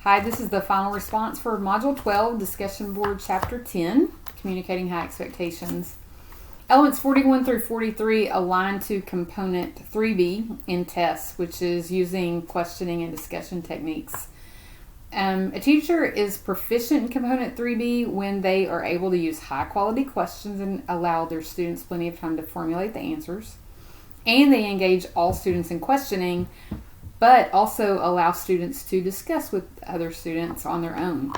Hi, this is the final response for Module 12, Discussion Board, Chapter 10, Communicating High Expectations. Elements 41 through 43 align to Component 3B in tests, which is using questioning and discussion techniques. A teacher is proficient in Component 3B when they are able to use high-quality questions and allow their students plenty of time to formulate the answers. And they engage all students in questioning, but also allow students to discuss with other students on their own.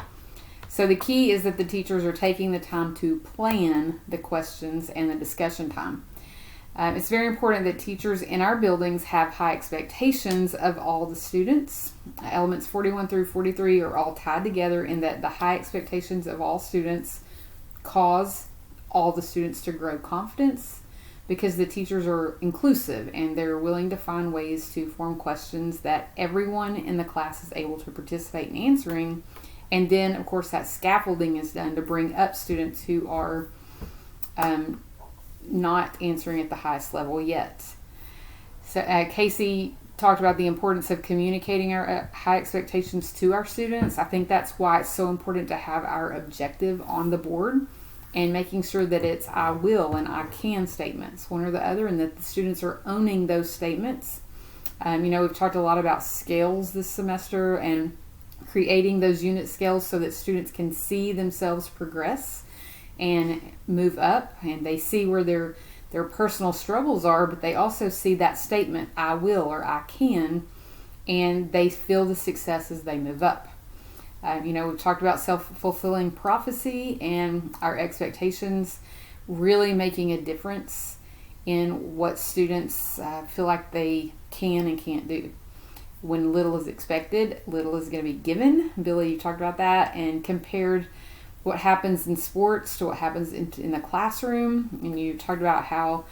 So the key is that the teachers are taking the time to plan the questions and the discussion time. It's very important that teachers in our buildings have high expectations of all the students. Elements 41 through 43 are all tied together in that the high expectations of all students cause all the students to grow confidence, because the teachers are inclusive and they're willing to find ways to form questions that everyone in the class is able to participate in answering. And then, of course, that scaffolding is done to bring up students who are not answering at the highest level yet. So Casey talked about the importance of communicating our high expectations to our students. I think that's why it's so important to have our objective on the board, and making sure that it's I will and I can statements, one or the other, and that the students are owning those statements. We've talked a lot about scales this semester and creating those unit scales so that students can see themselves progress and move up, and they see where their personal struggles are, but they also see that statement, I will or I can, and they feel the success as they move up. We've talked about self-fulfilling prophecy and our expectations really making a difference in what students feel like they can and can't do. When little is expected, little is going to be given. Billy, you talked about that and compared what happens in sports to what happens in the classroom. And you talked about how,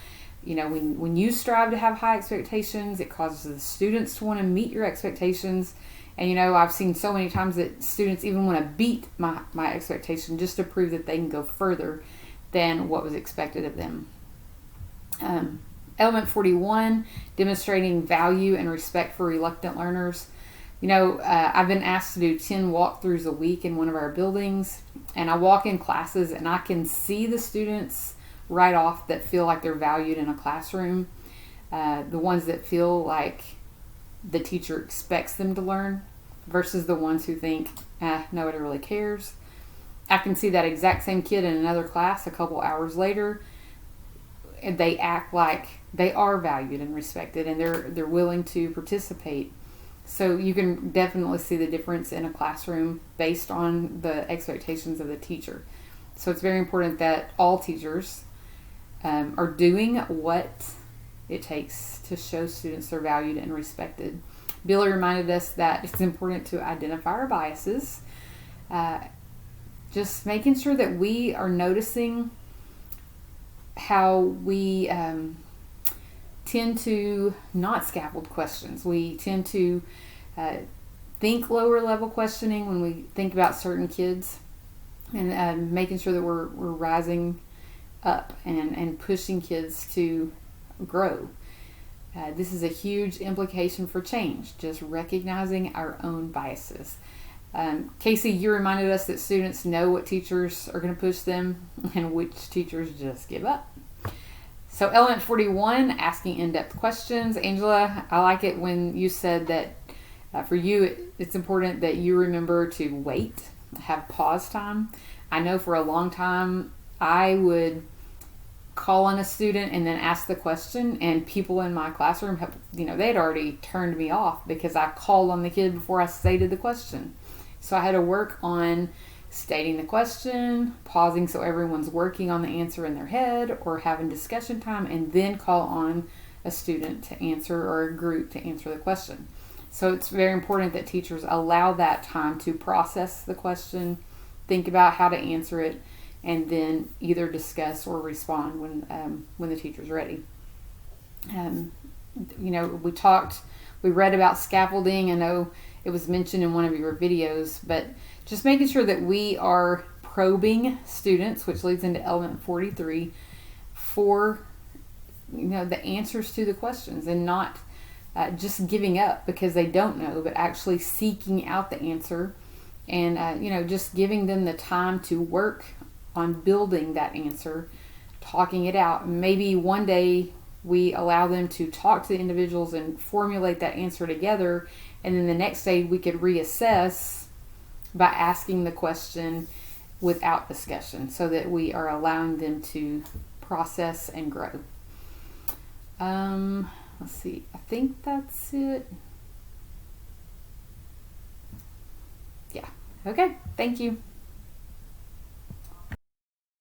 when you strive to have high expectations, it causes the students to want to meet your expectations. And I've seen so many times that students even want to beat my expectation just to prove that they can go further than what was expected of them. Element 41, demonstrating value and respect for reluctant learners. I've been asked to do 10 walkthroughs a week in one of our buildings, and I walk in classes and I can see the students right off that feel like they're valued in a classroom, the ones that feel like the teacher expects them to learn versus the ones who think, nobody really cares. I can see that exact same kid in another class a couple hours later, and they act like they are valued and respected, and they're willing to participate. So you can definitely see the difference in a classroom based on the expectations of the teacher. So it's very important that all teachers are doing what it takes to show students they're valued and respected. Billy reminded us that it's important to identify our biases, just making sure that we are noticing how we tend to not scaffold questions. We tend to think lower level questioning when we think about certain kids, and making sure that we're rising up and pushing kids to grow. This is a huge implication for change, just recognizing our own biases. Casey, you reminded us that students know what teachers are going to push them and which teachers just give up. So element 41, asking in-depth questions. Angela, I like it when you said that for you it's important that you remember to wait, have pause time. I know for a long time I would call on a student and then ask the question, and people in my classroom have, they'd already turned me off because I called on the kid before I stated the question. So I had to work on stating the question, pausing so everyone's working on the answer in their head, or having discussion time, and then call on a student to answer or a group to answer the question. So it's very important that teachers allow that time to process the question, think about how to answer it, and then either discuss or respond when the teacher's ready. We read about scaffolding. I know it was mentioned in one of your videos, but just making sure that we are probing students, which leads into element 43, for the answers to the questions, and not just giving up because they don't know, but actually seeking out the answer, and just giving them the time to work on building that answer, talking it out. Maybe one day we allow them to talk to the individuals and formulate that answer together, and then the next day we could reassess by asking the question without discussion, so that we are allowing them to process and grow. Let's see, I think that's it. Yeah. Okay, thank you.